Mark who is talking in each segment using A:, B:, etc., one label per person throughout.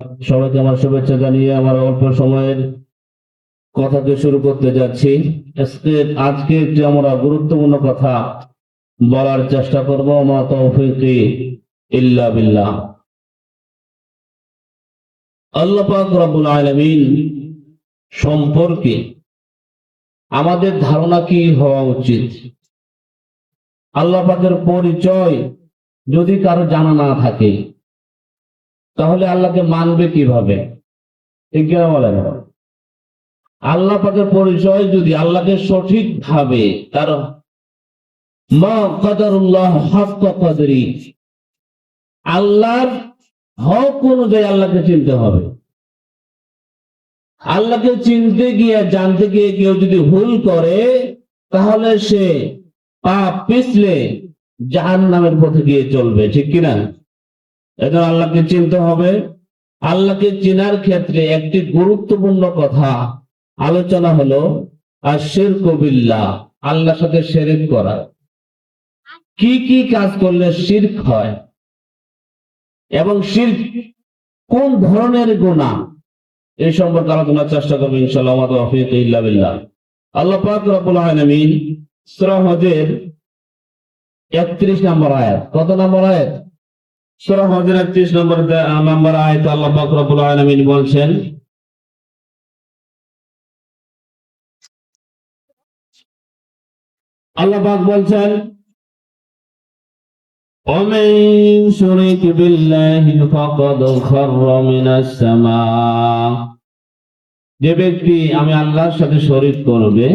A: সবাইকে আমার শুভেচ্ছা জানিয়ে আমার অল্প সময়ের কথাকে শুরু করতে যাচ্ছি। আজকে যে আমরা গুরুত্বপূর্ণ কথা বলার চেষ্টা করব, মা তৌফিকি ইল্লা বিল্লাহ। আল্লাহ পাক রব্বুল আলামিন সম্পর্কে আমাদের ধারণা কি হওয়া উচিত? আল্লাহ পাকের পরিচয় যদি কারো জানা না থাকে তাহলে আল্লাহকে মানবে কিভাবে? ঠিক কিনা বলেন? আল্লাহ পাকের পরিচয় যদি আল্লাহকে সঠিকভাবে তার মা কদরুল্লাহ হাক্কা কদরি, আল্লাহর হক অনুযায়ী আল্লাহকে চিনতে হবে। আল্লাহকে চিনতে গিয়ে জানতে গিয়ে কেউ যদি ভুল করে তাহলে সে পাপ পিছলে জাহান্নামের পথে গিয়ে চলবে। ঠিক কিনা? এজন্য আল্লাহকে চিনতে হবে। আল্লাহকে চেনার ক্ষেত্রে একটি গুরুত্বপূর্ণ কথা আলোচনা হলো আশিরকু বিল্লাহ, আল্লাহর সাথে শিরক করা। কি কি কাজ করলে শিরক হয় এবং শিরক কোন ধরনের গুনাহ, এই সম্পর্কে আলোচনার চেষ্টা করব ইনশাআল্লাহ। ওয়া তাওফীক ইল্লা বিল্লাহ। আল্লাহ পাক রব্বুল আলামিন সূরা হজের 31 নম্বর আয়াত, কত নম্বর আয়াত? সূরা হজের 31 নম্বর আয়াতে আল্লাহ পাক রব্বুল আলামিন বলছেন, আল্লাহ পাক বলছেন, ومن يشرك بالله فقد خر من السماء, যে ব্যক্তি আমি আল্লাহর সাথে শরীক করবে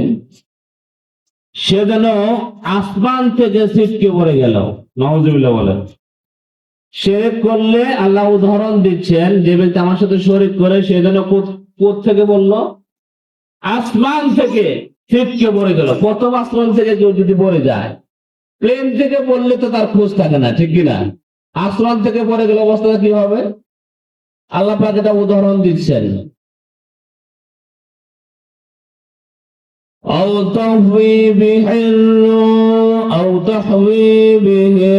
A: সে যেন আসমান থেকে ছিটকে পড়ে গেল। নাউযুবিল্লাহ বলেন। শিরক করলে আল্লাহ উদাহরণ দিচ্ছেন, যে ব্যক্তি আমার সাথে শরীক করে সে যেন কোথা থেকে বলল? আসমান থেকে ছিটকে পড়ে গেল। প্রথম আসমান থেকে কেউ যদি পড়ে যায়, প্লেন থেকে পড়লে তো তার খোঁজ থাকে না, ঠিক কিনা? আসমান থেকে পড়ে গেলে অবস্থাটা কি হবে? আল্লাহ পাক এটা উদাহরণ দিচ্ছেন। أو تهوي به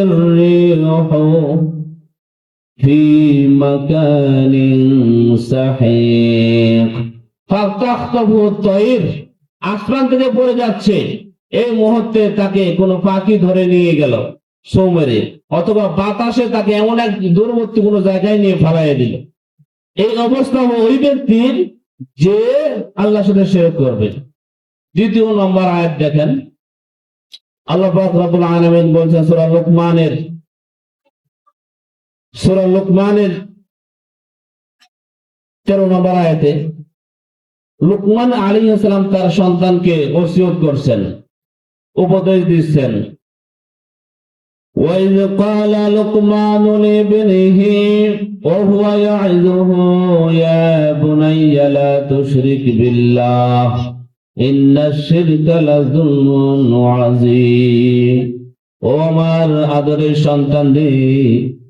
A: الريح في مكان سحيق فتخطفه الطير, আসমান থেকে পড়ে যাচ্ছে, এই মুহূর্তে তাকে কোনো পাখি ধরে নিয়ে গেল ছোঁ মেরে, অথবা বাতাসে তাকে এমন এক দূরবর্তী কোনো জায়গায় নিয়ে ফেলাইয়া দিল। এই অবস্থা ওই ব্যক্তির যে আল্লাহর সাথে শিরক করবে। দ্বিতীয় নম্বর আয়াত দেখেন, আল্লাহ পাক রব্বুল আলামিন বলছেন সূরা লুকমানের 13 নম্বর আয়াতে, লুকমান আলাইহিস সালাম তার সন্তানকে ওসিয়ত করছেন, উপদেশ দিচ্ছেন, وَإِذْ قَالَ لُقْمَانُ لِابْنِهِ وَهُوَ يَعِظُهُ يَا بُنَيَّ لَا تُشْرِكْ بِاللَّهِ إِنَّ الشِّرْكَ لَظُلْمٌ عَظِيمٌ, ও আমার আদরের সন্তান রে,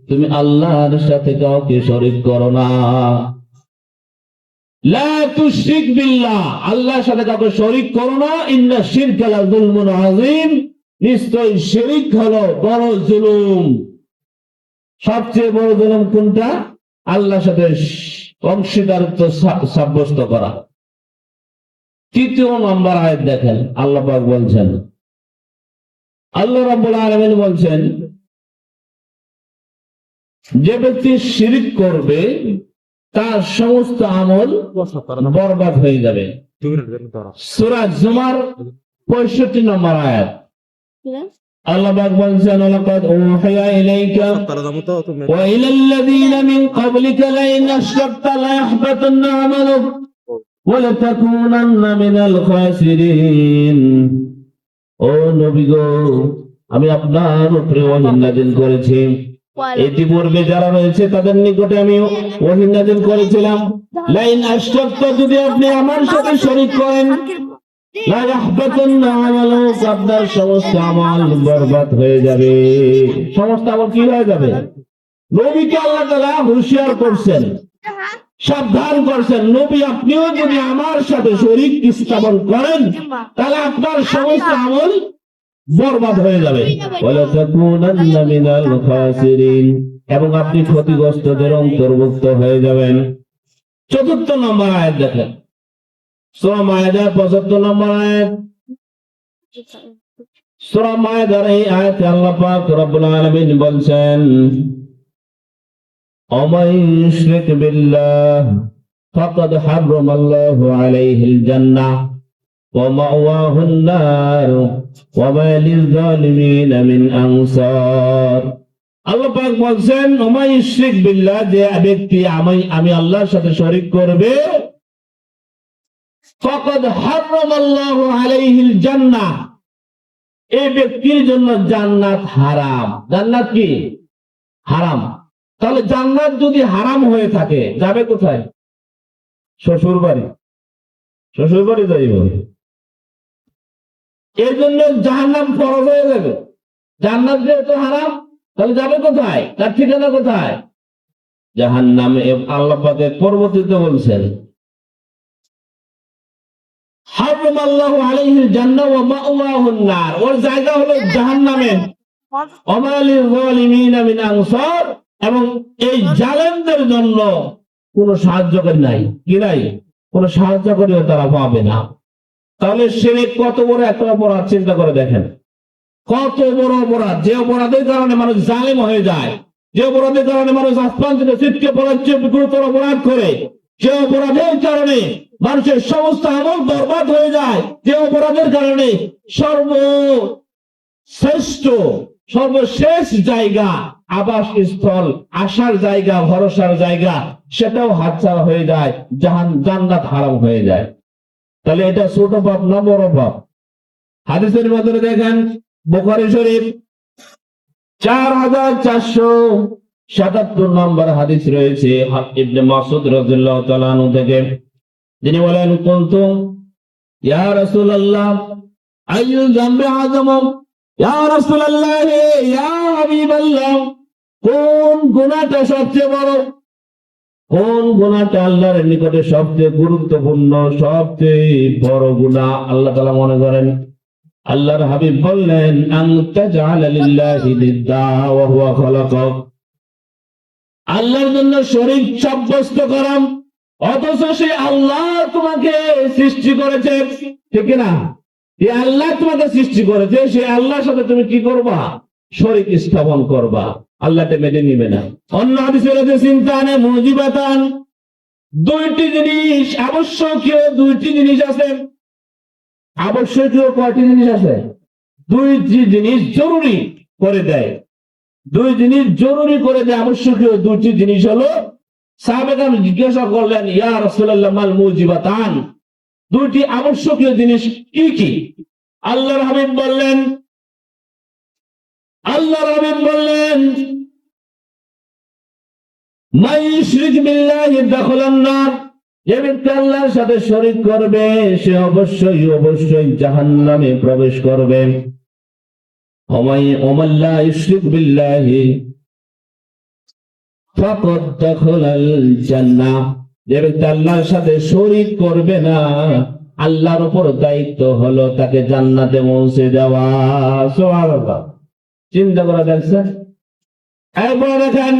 A: তুমি আল্লাহর সাথে কাউকে শরীক করো না। লা তুশরিক বিল্লাহ, আল্লাহর সাথে কাউকে শরীক করো না। ইন্না শিরকা লাযুলমুন আযীম, নিশ্চয়ই শিরক হলো বড় জুলুম। সবচেয়ে বড় জুলুম কোনটা? আল্লাহর সাথে অংশীদারিত্ব সাব্যস্ত করা। তৃতীয় নম্বর আয়াত দেখেন, আল্লাহ পাক বলছেন, আল্লাহ রাব্বুল আলামিন বলছেন, যে ব্যক্তি শিরক করবে তার সমস্ত আমল বরবাদ হয়ে যাবে। সূরা জুমার 65 নম্বর আয়াত, আল্লাহ পাক বলছেন, লাকাদ উহিয়া ইলাইকা ওয়া ইলাল্লাযীনা মিন ক্বাবলিকা লাইন আশরাকতা লায়াহবাতান্না আমালুক ওয়া লাতাকুনান্না মিনাল খাসিরিন। ও নবী গো, আমি আপনার উপরে ওহী নাযিল করেছি, ইতিপূর্বে যারা রয়েছে তাদের নিকটে আমি ওহী নাযিল করেছিলাম, লাইন আশরাকতা, যদি আপনি আমার সাথে শরীক করেন, লা ইয়াহবাতান্না আমালুক, আপনার সমস্ত আমল বরবাদ হয়ে যাবে। সমস্ত আমল কি হয়ে যাবে? নবীকে আল্লাহ তাআলা হুঁশিয়ার করছেন, সাবধান করছেন, নবী আপনিও যদি আমার সাথে শরীক স্থাপন করেন তাহলে আপনার সমস্ত আমল বরবাদ হয়ে যাবে। ওয়ালা তাকুনান্না মিনাল খাসিরিন, এবং আপনি ক্ষতিগ্রস্তদের অন্তর্ভুক্ত হয়ে যাবেন। ৪র্থ নম্বর আয়াত দেখেন, সূরা মায়েদার ৭৫ নম্বর আয়াত। সূরা মায়েদার এই আয়াতে আল্লাহ পাক রব্বুল আলামিন বলছেন, ওয়ামান ইউশরিক বিল্লাহ ফাকাদ হারামাল্লাহু আলাইহিল জান্নাহ ওয়া মাওয়াহুন নার ওয়া মা লিয-যালিমিন মিন আনসার। আল্লাহ পাক বলছেন, ওয়ামান ইউশরিক বিল্লাহ, যে ব্যক্তি আমি আল্লাহর সাথে শরীক করবে, ফাকাদ হারামাল্লাহু আলাইহিল জান্নাহ, এই ব্যক্তির জন্য জান্নাত হারাম। জান্নাত কি? হারাম। তাহলে জান্নাত যদি হারাম হয়ে থাকে, যাবে কোথায়? শ্বশুর বাড়ি। শ্বশুর বাড়ি যাইব। এর জন্য জাহান্নাম ফরজ হয়ে যাবে। জান্নাত যেহেতু হারাম, তাহলে যাবে কোথায়? তার ঠিকানা কোথায়? জাহান্নামে। আল্লাহ পাক পরবর্তীতে বলছেন, হারামাল্লাহু আলাইহিল জান্নাহ ওয়া মাওয়াহুন নার, ওর জায়গা হলো জাহান্নামে। ওয়া মা লিয-যালিমিন মিন আনসার, এবং এই জালেমদের জন্য কোনো সাহায্যকারী নাই। কি নাই? কোনো সাহায্যকারীও তারা পাবে না। তাহলে শিরক কত বড় একটা অপরাধ, চিন্তা করে দেখেন। কত বড় অপরাধ! যে অপরাধের কারণে মানুষ জালেম হয়ে যায়, যে অপরাধের কারণে মানুষ আসমান থেকে ছিটকে পড়ার চেয়ে গুরুতর অপরাধ করে, যে অপরাধের কারণে মানুষের সমস্ত আমল বরবাদ হয়ে যায়, যে অপরাধের কারণে সর্বশ্রেষ্ঠ সর্বশেষ জায়গা, আবাস স্থল, আসার জায়গা, ভরসার জায়গা, সেটাও হাতছাড়া হয়ে যায়, জান্নাত হারাম হয়ে যায়। তাহলে এটা ছোট পাপ না বড় পাপ? হাদিসের মধ্যে দেখেন, বুখারী শরীফ ৪৪৭৭ নম্বর হাদিস রয়েছে ইবনে মাসউদ রাদিয়াল্লাহু তাআলা আনহু থেকে। তিনি বলেন, কুনতু ইয়া রাসূলুল্লাহ আইয়ুল যামবি আযম, ইয়া রাসূলুল্লাহ, ইয়া হাবিবাল্লাহ, কোন গুনাহটা সবচেয়ে বড়? কোন গুনাহটা আল্লাহর নিকটে সবচেয়ে গুরুত্বপূর্ণ, সবচেয়ে বড় গুনাহ আল্লাহ তাআলা মনে করেন? আল্লাহর হাবিব বললেন, আনতা জাআলা লিল্লাহি নিদ্দা ওয়া হুয়া খালাকাক, আল্লাহর জন্য শরীক সাব্যস্ত করা, অথচ সে আল্লাহ তোমাকে সৃষ্টি করেছে। ঠিক না? এই আল্লাহ তোমাকে সৃষ্টি করেছে, সে আল্লাহর সাথে তুমি কি করবা? শরীক স্থাপন করবা। আল্লাহকে মেনে নিবে না। অন্য হাদিসে রয়েছে, সিনতানে মুজিবাতান, দুইটি জিনিস আবশ্যকীয়, দুইটি জিনিস আছে। আবশ্যকীয় কয়টি জিনিস আছে? দুইটি জিনিস জরুরি করে দেয়। দুই জিনিস জরুরি করে দেয়। আবশ্যকীয় দুইটি জিনিস হলো, সাহাবায়ে কেরাম জিজ্ঞাসা করলেন, ইয়া রাসূলুল্লাহ মাল মুজিবাতান, দুইটি আবশ্যকীয় জিনিস কি কি? আল্লাহর হাবিব বললেন, মান ইউশরিক বিল্লাহি দাখালান নার, যে ব্যক্তি আল্লাহর সাথে শরীক করবে, সে অবশ্যই জাহান্নামে প্রবেশ করবে। ওয়া মান লা ইউশরিক বিল্লাহি ফাকাদ দাখালাল জান্নাহ, যে ব্যক্তি আল্লাহর সাথে শরীক করবে না, আল্লাহর উপর দায়িত্ব হলো তাকে জান্নাতে পৌঁছে দেওয়া। সুবহানাল্লাহ। চিন্তা করে দেখছেন? এরপর দেখেন,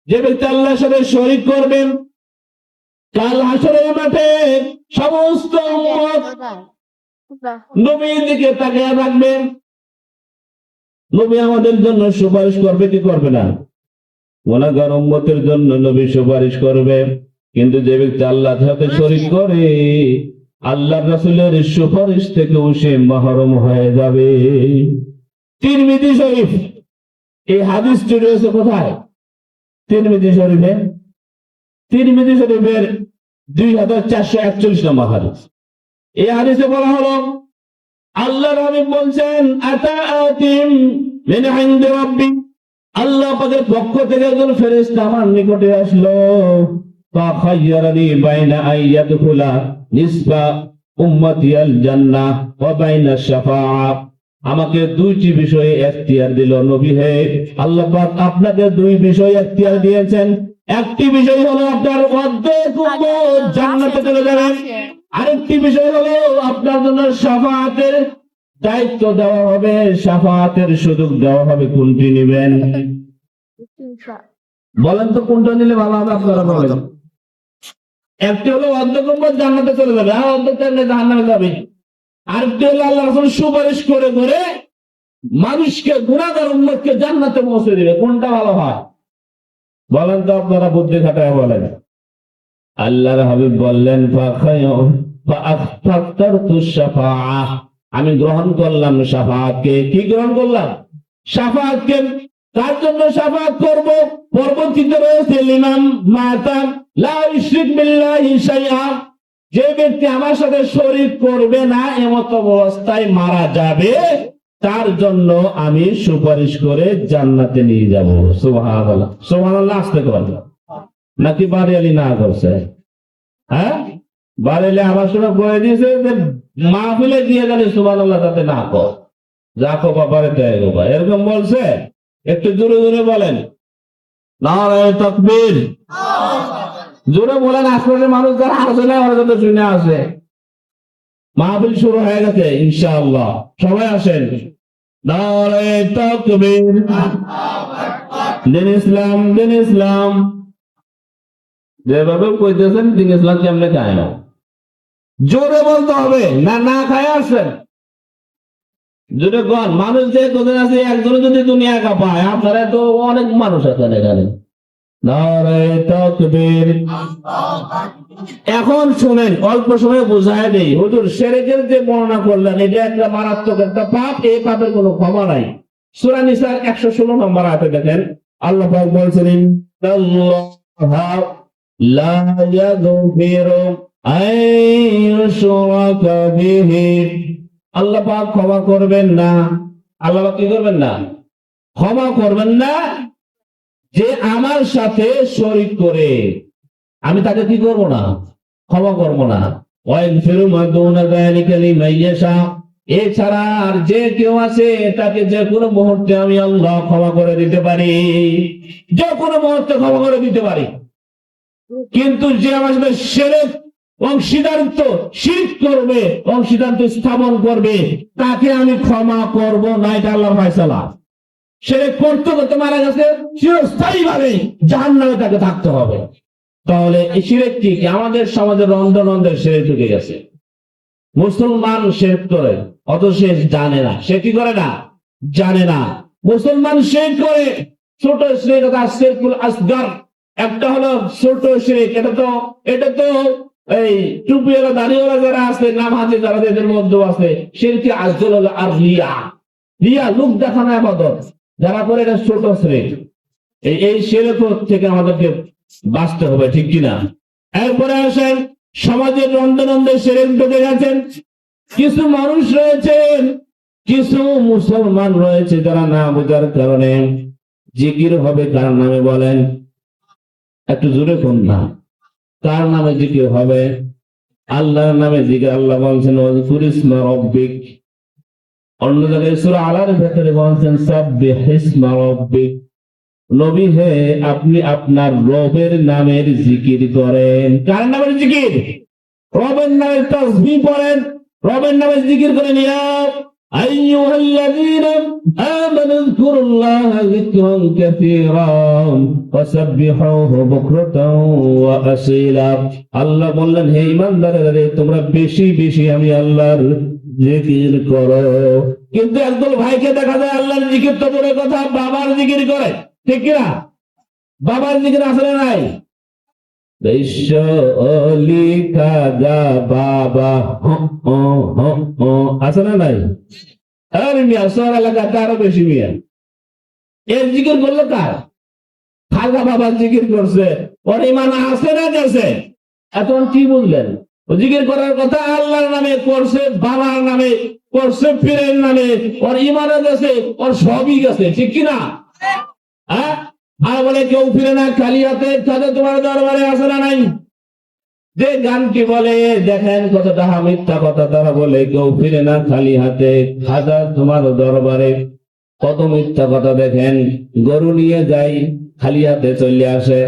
A: যে ব্যক্তি আল্লাহর সাথে শরীক করবেন, কাল হাসরের মাঠে সমস্ত উম্মত নবীর দিকে তাকিয়ে থাকবেন। নবী আমাদের জন্য সুপারিশ করবে কি করবে না? গুনাহগার উম্মতের জন্য নবী সুপারিশ করবে। কিন্তু যে ব্যক্তি আল্লাহর সাথে শরীক করে, আল্লাহর রাসূলের সুপারিশ থেকে সে মাহরুম হয়ে যাবে। তিরমিজি শরীফ, এই হাদিসটি রয়েছে কোথায়? তিরমিজি শরীফে। তিরমিজি শরীফের ২৪৪১ নম্বর হাদিস। এই হাদিসে বলা হলো, আল্লাহর হাবিব বলছেন, আতাআতিম মিন ইনদি রাব্বি, আল্লাহ পাকের পক্ষ থেকে একজন ফেরেশতা আমার নিকটে আসলো, ফাখায়্যারানি বাইনা আইয়াদখুলা নিসবা উম্মতি আল জান্নাহ ওয়া বাইনা শাফাআ, আমাকে দুইটি বিষয়ে এখতিয়ার দিল। নবী হে, আল্লাহ পাক আপনাকে দুই বিষয় এখতিয়ার দিয়েছেন। একটি বিষয় হলো আপনার অর্ধেক উম্মত জান্নাতে চলে যাবে, আরেকটি বিষয় হলো আপনার জন্য শাফাআতের দায়িত্ব দেওয়া হবে, শাফাআতের সুযোগ দেওয়া হবে। কোনটি নেবেন? বলেন তো কোনটা নিলে ভালো হবে আপনারা বলেন। একটি হলো অর্ধেক উম্মত জান্নাতে চলে যাবে, আর অর্ধেক জাহান্নামে যাবে। আরেকটি হলো আল্লাহ রাসূল সুপারিশ করে করে মানুষকে, গুনাহগার উম্মতকে জান্নাতে পৌঁছে দিবে। কোনটা ভালো হয় বলেন তো আপনারা বুদ্ধি খাটায় বলেন। আল্লাহর হাবিব বললেন আমি গ্রহণ করলাম শাফাআতকে। কি গ্রহণ করলাম? শাফাআতকে। তার জন্য শাফাআত করব। পরবর্তীতে রয়েছে লিমান মাতাম লা ইউশরিক বিল্লাহি শাইআ, যে ব্যক্তি আমার সাথে শরীক করবে না এমত অবস্থায় মারা যাবে, তার জন্য আমি সুপারিশ করে জান্নাতে নিয়ে যাব। সুবহানাল্লাহ। সুবহানাল্লাহ আসতে পারবে নাকি বাড়িয়ালি না করছে? হ্যাঁ, বাড়িলে আমার সময় বলে দিয়েছে যে মাহফিলে দিয়ে গেলে সুবহানাল্লাহ তাতে না কর, যা কো বাবারে দেয় গোবা, এরকম বলছে? একটু জোরে জোরে বলেন নারায়ে তাকবীর। জোরে বলেন, আশপাশের মানুষ যারা আসে না ওরা যাতে শুনে আসে। মাহফিল শুরু হয়ে গেছে ইনশাআল্লাহ, সবাই আসেন। নারায়ে তাকবীর। দিন ইসলাম, দিন ইসলাম। যেভাবে কইতেছেন দিন ইসলাম কেমনে খায় না, জোরে বলতে হবে, না না খায় আসেন জোরে কন। মানুষ যে কোথায় আছে একজনে যদি দুনিয়া কাঁপায়, আপনারা তো অনেক মানুষ আছেন এখানে। নারায়ে তাকবীর। এখন শুনেন, অল্প সময় বোঝায় দেই। হুজুর শিরকের যে বর্ণনা করলেন এটা একটা মারাত্মক একটা পাপ, এই পাপের কোনো ক্ষমা নাই। সূরা নিসার 116 নম্বর আয়াতে দেখেন আল্লাহ পাক বলছেন ইন্নাল্লাহা লা ইয়াগফিরু আইয়ুশরাকা বিহি, আল্লাহ পাক ক্ষমা করবেন না। আল্লাহ পাক কি করবেন না? ক্ষমা করবেন না যে আমার সাথে শরীক করে, আমি তাকে কি করব না? ক্ষমা করব না। ওয়াইগফিরু মা দুনা যালিকা লিমান ইয়াশা, এছাড়া আর যে কেউ আছে তাকে যে কোনো মুহূর্তে আমি আল্লাহ ক্ষমা করে দিতে পারি, যে কোনো মুহূর্তে ক্ষমা করে দিতে পারি। কিন্তু যে আমার সাথে শিরক অংশীদারিত্ব, শিরক করবে, অংশীদারিত্ব স্থাপন করবে, তাকে আমি ক্ষমা করব না। এটা আল্লাহর ফয়সালা। শিরক করতে করতে মারা গেছে, চিরস্থায়ী ভাবে জাহান্নামে তাকে থাকতে হবে। তাহলে এই শিরক কি? আমাদের সমাজে রন্ধন রন্ধের শিরক ঢুকে গেছে। মুসলমান শিরক করে অথচ সে জানে না। সে কি করে না? জানে না। মুসলমান শিরক করে, ছোট শিরক আর শিরকুল আসগর। একটা হলো ছোট শিরক, এটা তো এই টুপিওয়ালা দাড়িওয়ালা যারা আছে, নামাজি যারা, এদের মধ্যে আছে। শিরকে আসগর হলো আর রিয়া, রিয়া লোক দেখানো ইবাদত যারা করে, এটা ছোট শিরক। এই শিরক থেকে আমাদেরকে বাঁচতে হবে, ঠিক কিনা? এরপরে আসেন সমাজের রন্ধনন্দে শিরক ঢুকে গেছেন। কিছু মানুষ রয়েছেন, কিছু মুসলমান রয়েছে যারা না বোঝার কারণে জিকির হবে কার নামে বলেন? একটু জোরে কোন না, কার নামে জিকির হবে? আল্লাহর নামে জিকির। আল্লাহ বলছেন ওয়াজকুর ইসমা রাব্বিক। অন্য জায়গায় সূরা আলার ভেতরে বলছেন সাব্বিহ ইসমা রাব্বিক। নবী হে, আপনি আপনার রবের নামের জিকির করেন। কার নামের জিকির? রবের নামের তাসবিহ পড়েন, রবের নামের জিকির করেন। ইয়া আইয়ুহাল্লাযীনা আমানু যকুরুল্লাহা যিকরান কাসীরা ওয়াসাব্বিহুহু বুকরাতাও ওয়া আসীলা। আল্লাহ বললেন, হে ঈমানদারেরা, তোমরা বেশি বেশি আমি আল্লাহর জিকির করো। কিন্তু একদল ভাইকে দেখা যায় আল্লাহর জিকির তো দূরের কথা, বাবার জিকির করে, ঠিক কিনা? বাবার জিকির আছে না নাই? বাবা আছে না নাই? মিয়া শহর এলাকাতে আরো বেশি মিয়া। এর জিকির করলো কার? খাজা বাবার জিকির করছে। ওর ইমান আছে না গেছে? এখন কি বুঝলেন? ও জিকির করার কথা আল্লাহর নামে করছে, বাবার নামে করছে, পীরের নামে। ওর ইমানও গেছে, ওর সবই গেছে, ঠিক কিনা? হ্যাঁ, আর বলে কেউ ফিরে না খালি হাতে, তাদের তোমার দরবারে আসে না নাই? যে গানটি বলে দেখেন কতটা মিথ্যা কথা তারা বলে, কেউ ফিরে না খালি হাতে, খাজা তোমার দরবারে। কত মিথ্যা কথা দেখেন। গরু নিয়ে যাই, খালি হাতে চলে আসে,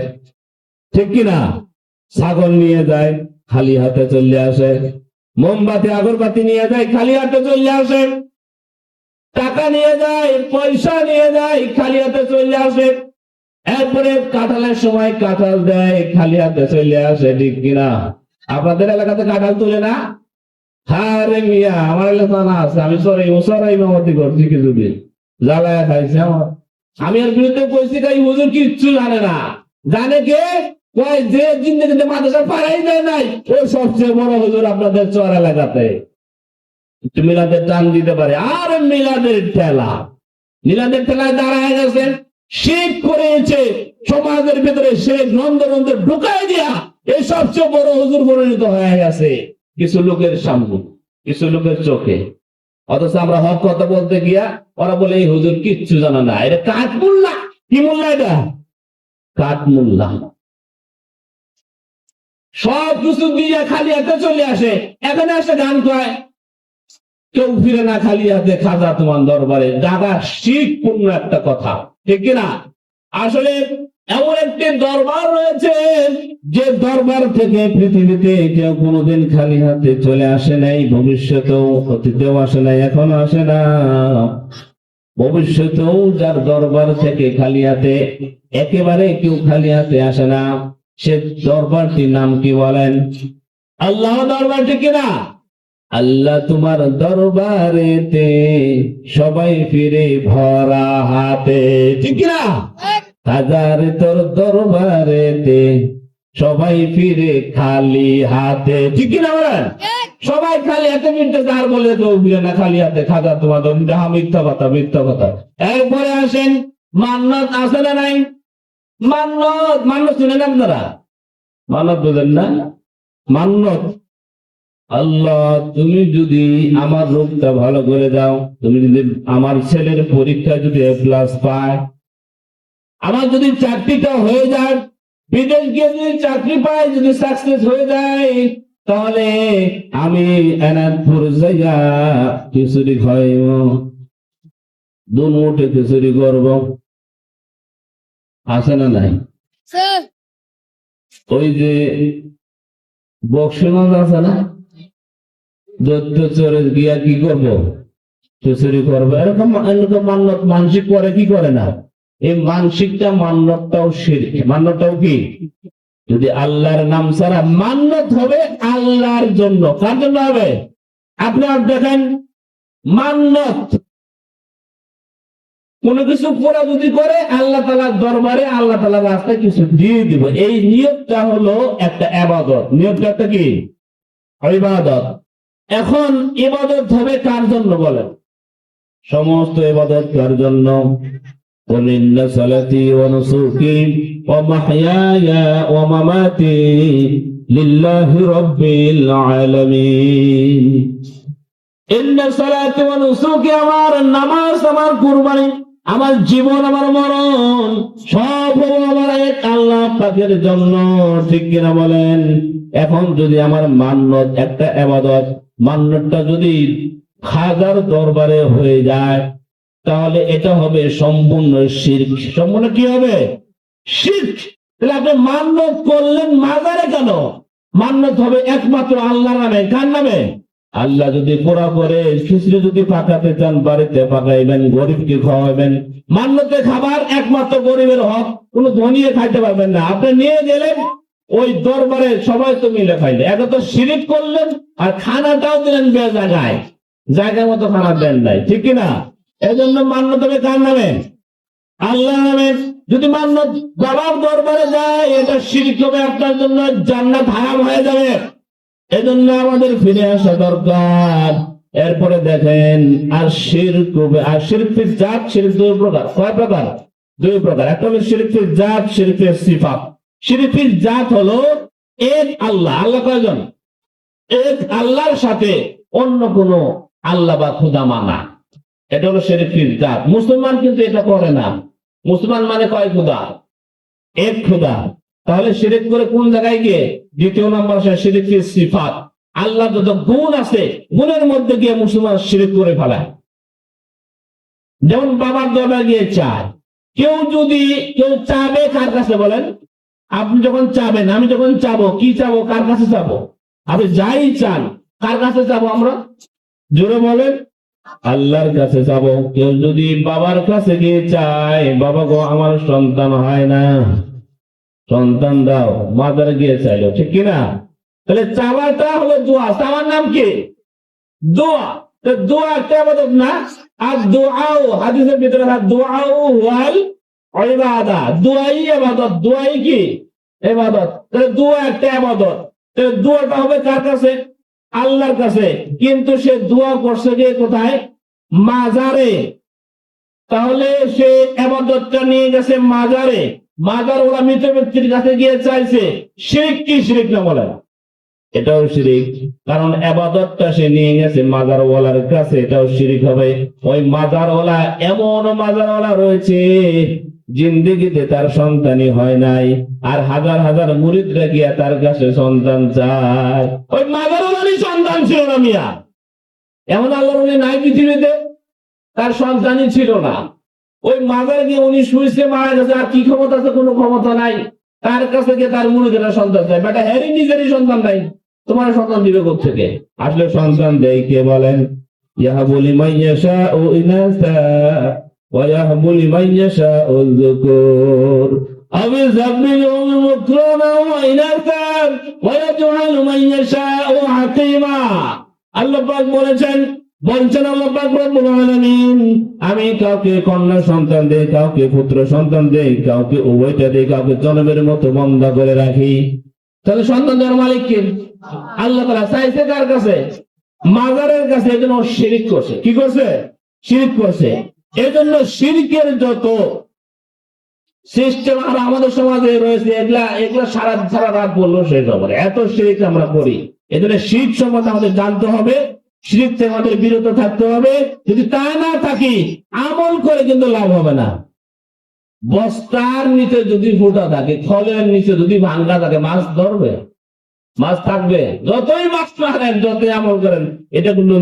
A: ঠিক কিনা? ছাগল নিয়ে যায়, খালি হাতে চলে আসে। মোমবাতি আগরবাতি নিয়ে যায়, খালি হাতে চলে আসে। টাকা নিয়ে যায়, পয়সা নিয়ে যায়, খালি হাতে চলে আসে। এরপরে কাঁঠালের সময় কাঁঠাল দেয়, খালি হাতে চলে আসে, ঠিক কিনা? আপনাদের এলাকাতে কাঁঠাল তুলে না? হ্যাঁ রে মিয়া, আমার এলাকা না আছে, আমি সরাই মামতি করছি কিছুদিন, জ্বালায় খাইছে আমার। আমি এর বিরুদ্ধে কইছি, তাই হুজুর কিচ্ছু জানে না। জানে কে? কয় যে জিন্দগিতে মাদ্রাসা পাড়াই দেয় নাই, ও সবচেয়ে বড় হুজুর আপনাদের চর এলাকাতে। একটু মিলাদের টান দিতে পারে। আর মিলাদের ঠেলায় দাঁড়ায় গেছেন, শিখ করেছে সমাজের ভিতরে, সে নন্দে নন্দে ঢুকাই দিয়া এই সবচেয়ে বড় হুজুর পরিণত হয়ে গেছে কিছু লোকের সামনে, কিছু লোকের চোখে। অথচ আমরা হক কথা বলতে গিয়া ওরা বলে এই হুজুর কিচ্ছু জানা না, এটা কাঠমুল্লা। কি মোল্লা এটা? কাঠমুল্লা। সব কিছু দিয়ে খালি হাতে চলে আসে, এখানে আসে গান কয়, কেউ ফিরে না খালি হাতে খাজা তোমার দরবারে। দাদা শিখপূর্ণ একটা কথা, ঠিক কিনা? আসলে এমন একটি দরবার রয়েছে যে দরবার থেকে পৃথিবীতে কেউ কোনোদিন খালি হাতে চলে আসে নাই, ভবিষ্যতেও অতীতেও আসে নাই, এখনো আসে না, ভবিষ্যতেও যার দরবার থেকে খালি হাতে একেবারে কেউ খালি হাতে আসে না, সে দরবারটির নাম কি বলেন? আল্লাহ দরবার, ঠিক কিনা? আল্লাহ তোমার দরবারেতে সবাই ফিরে ভরা হাতে, ঠিক কিনা? হাজার তোর দরবারেতে সবাই ফিরে খালি হাতে, ঠিক কিনা বলেন? সবাই খালি হাতে মিনতে, যার বলে কেউ ফিরে না খালি হাতে, খাজা তোমার দরবারে। মিথ্যা কথা, মিথ্যা কথা। এরপরে আসেন মান্নত, আছে না নাই? মান্নত, মান্নত শুনেন আপনারা? মান্নত বুঝেন না? মান্নত, আল্লাহ তুমি যদি আমার রোগটা ভালো করে দাও, তুমি যদি আমার ছেলের পরীক্ষা যদি A+ পায়, আমার যদি চাকরিটা হয়ে যায়, বিদেশ গিয়ে যদি চাকরি পায়, যদি সাকসেস হয়ে যায়, তাহলে আমি এনাদপুর যাইয়া খিচুড়ি খাইব, দুমুঠে খিচুড়ি করব। আছে না নাই? ওই যে বক্সিগঞ্জ আছে না, দৈত্য চরে গিয়া কি করব? খিচুড়ি করবো। এরকম এরকম মান্যত মানসিক করে কি করে না? এই মানসিকটা মান্যতটাও শিরক। মান্যতটাও কি? যদি আল্লাহর নাম ছাড়া মান্যত হবে আল্লাহর জন্য, কার জন্য হবে? আপনার দেখেন, মান্যত কোন কিছু পুরা যদি করে আল্লাহ তাআলার দরবারে, আল্লাহ তাআলার রাস্তায় কিছু দিয়ে দিব, এই নিয়তটা হলো একটা ইবাদত। নিয়তটা একটা কি? ইবাদত। এখন ইবাদত হবে কার জন্য বলেন? সমস্ত ইবাদত কার জন্য? قل إن صلاتي ونسكي ومحياي ومماتي لله رب العالمين إن صلاتي ونسكي, আমার নামাজ, আমার কুরবানি, আমার জীবন, আমার মরণ সব হলো আমার এক আল্লাহ পাকের জন্য, ঠিক কিনা বলেন? এখন যদি আমার মান্নত একটা ইবাদত, মান্নতটা যদি খাজার দরবারে হয়ে যায়, তাহলে এটা হবে সম্পূর্ণ শিরক। সম্পূর্ণ কি হবে? শিরক। তাহলে আপনি মান্যত করলেন মাজারে কেন? মান্যত হবে একমাত্র আল্লাহর নামে। কার নামে? আল্লাহ যদি পোড়া করে খিচুড়ি যদি পাকাতে চান, বাড়িতে পাকাইবেন, গরিবকে খাওয়াবেন। মান্যতে খাবার একমাত্র গরিবের হক, কোন ধনিয়ে খাইতে পারবেন না। আপনি নিয়ে গেলেন ওই দরবারে, সবাই তো মিলে খাইলে, এত তো শিরক করলেন, আর খানাটাও দিলেন বেজায়গায়, জায়গার মতো খানা দেন নাই, ঠিক কিনা? এজন্য মান্যত হবে কার নামে? আল্লাহ নামে। যদি মান্যত বাবার দরবারে যায়, এটা শিরক হবে, আপনার জন্য জান্নাত হারাম হয়ে যাবে। এজন্য আমাদের ফিরে আসা দরকার। এরপরে দেখেন, আর শিরক হবে, আর শিরকের জাত, শিরক দুই প্রকার। কয় প্রকার? দুই প্রকার। একটা হলো শিরকের জাত, শিরকের সিফাত। শিরকের জাত হলো এক আল্লাহ। আল্লাহ কয়জন? এক আল্লাহর সাথে অন্য কোন আল্লাহ বা খোদা মানা, এটা হলো শিরকের জাত। মুসলমান কিন্তু এটা করে না। মুসলমান মানে কয় খোদা? এক খোদা। তাহলে শিরক করে কোন জায়গায় গিয়ে? দ্বিতীয় নম্বর শিরকের সিফাত। আল্লাহ যত গুণ আছে, গুণের মধ্যে গিয়ে মুসলমান শিরক করে ফেলায়। যেমন বাবার দরবারে গিয়ে চায়, কেউ যদি কেউ চাবে কার কাছে বলেন? আপনি যখন চাবেন, আমি যখন চাবো, কি চাবো? কার কাছে চাবো? আপনি যাই চান, কার কাছে চাবো আমরা? জোরে বলেন। আল্লাহর কাছে যাব। কেউ যদি বাবার কাছে গিয়ে চায়, বাবা গো আমার সন্তান হয় না, সন্তান দাও, মাদার গিয়ে চাইলো, ঠিক কিনা? তাহলে চাওয়াটা হলো দোয়া। চাওয়ার নাম কি? দোয়া। তো দোয়া একটা ইবাদত না? আর দোয়াও হাদিসের ভিতরে দোয়াও ওয়াল ইবাদা, দোয়াই ইবাদত। দোয়াই কি? ইবাদত। তাহলে দোয়া একটা ইবাদত। তাহলে দোয়াটা হবে কার কাছে? আল্লাহর কাছে। কিন্তু সে দোয়া করছে যে কোথায়? মাজারে। তাহলে সে ইবাদতটা নিয়ে গেছে মাজারে। মাজার ওরা মৃত ব্যক্তির কাছে গিয়ে চাইছে। শিরক কি শিরক না বলেন? এটাও শিরিক। কারণ ইবাদতটা সে নিয়ে গেছে মাজারওয়ালার কাছে, এটাও শিরিক হবে। ওই মাজারওয়ালা, এমন মাজারওয়ালা রয়েছে জিন্দেগিতে তার সন্তানই হয় নাই, আর হাজার হাজার মুরিদরা গিয়া তার কাছে সন্তান চায়। ওই মাজারওয়ালারই সন্তান ছিল না মিয়া। এমন আল্লাহর ওলি নাই পৃথিবীতে, তার সন্তানই ছিল না। ওই মাজার গিয়ে উনি শুয়েছে, মারা গেছে, আর কি ক্ষমতা আছে? কোনো ক্ষমতা নাই। তার কাছে গিয়ে তার মুরিদেরা সন্তান চায়। বেটা হ্যারি নিজেরই সন্তান নাই, তোমার সন্তান দিবে কোত্থেকে? আসলে সন্তান দেয় কে বলেন? ইয়াহাবু লিমান ইয়াশাউ ইনাসা ওয়া ইয়াহাবু লিমান ইয়াশাউ যুকুর আও ইযাববিহুম মুকরানা ওয়া ইনাসা ওয়া ইয়াজআলু মান ইয়াশাউ আকিমা। আল্লাহ পাক বলেন আল্লাহ পাক রব্বুল আলামিন, আমি কাউকে কন্যা সন্তান দেই, কাউকে পুত্র সন্তান দেই, কাউকে উভয়টা দেই, কাউকে জনমের মতো বন্ধ করে রাখি। তাহলে সন্তান দেওয়ার মালিক কে? আল্লাহ তাআলা। চাইছে কার কাছে? মাজারের কাছে। এজন্য শিরক করছে। কি করছে? শিরক করছে। এজন্য শিরকের যত সিস্টেম আর আমাদের সমাজে রয়েছে, এগুলা সারা সারা রাত বললো শেষ হবে না, এত শিরক আমরা করি। এজন্য শিরক সম্বন্ধে আমাদের জানতে হবে, শিরক থেকে আমাদের বিরত থাকতে হবে। যদি তা না থাকি, আমল করে কিন্তু লাভ হবে না। বস্তার নিচে যদি ফুটা থাকে, খলের নিচে যদি ভাঙ্গা থাকে, মাছ ধরবে? মাছ থাকবে? যতই মাছ মারেন, যতই আমল করেন, এটা কিন্তু